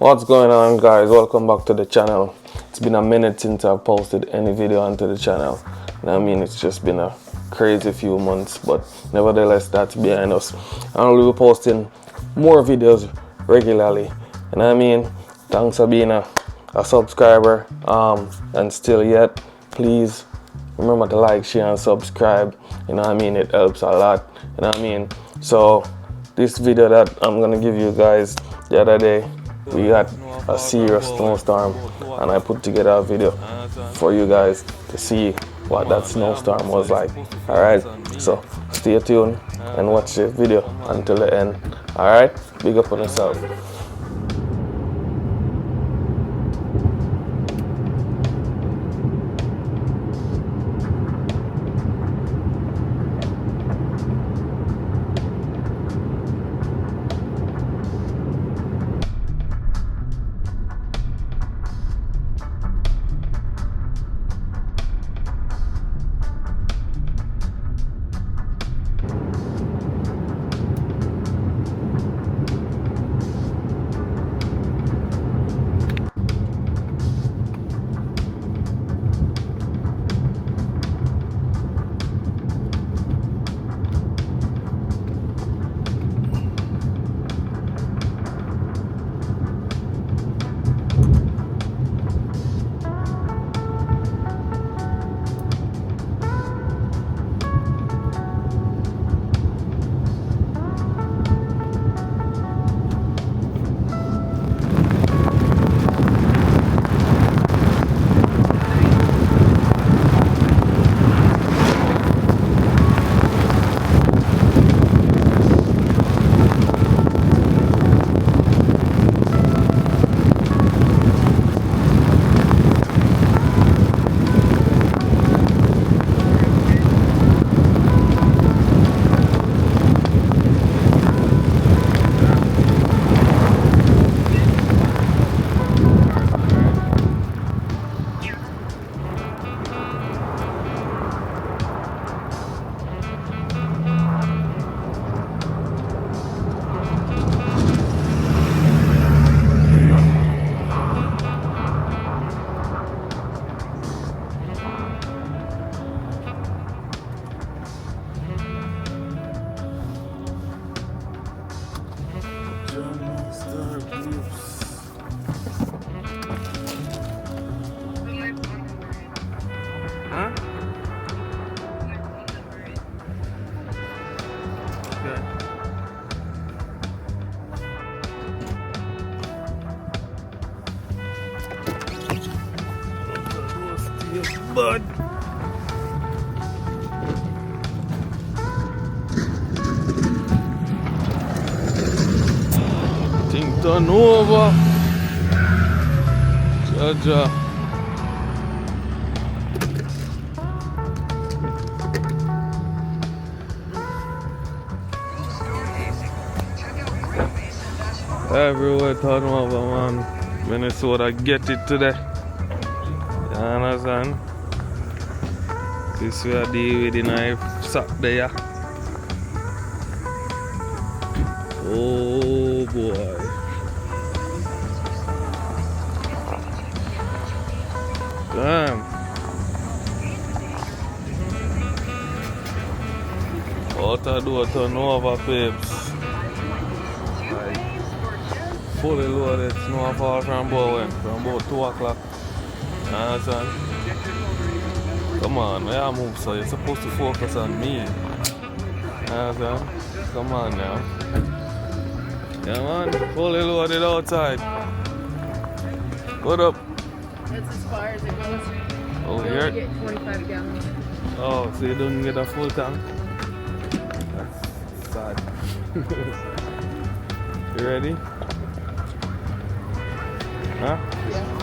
What's going on, guys? Welcome back to the channel. It's been a minute since I've posted any video onto the channel. I mean, it's just been a crazy few months, but nevertheless, that's behind us. I will be posting more videos regularly. And I mean, thanks for being a subscriber. And still yet, please remember to like, share, and subscribe. You know what I mean? It helps a lot. You know what I mean? So this video that I'm gonna give you guys the other day, we had a serious snowstorm, and I put together a video for you guys to see what that snowstorm was like. Alright, so stay tuned and watch the video until the end. Alright, big up on yourself. Huh? Okay. Bud. Thing done over. Jaja. Everywhere turn over, man. Minnesota get it today. You understand? This way I deal with the knife sack there. Oh boy. Damn. Outer door turn over, babes. Fully loaded snowfall from about 2 o'clock. You understand? Come on, I yeah, move, so you're supposed to focus on me. You understand? Come on now. Yeah, man, fully loaded outside. What up? That's as far as it goes. Oh, You here? only get 45 gallons. Oh, so you don't get a full tank? That's sad. You ready? Huh? Yeah.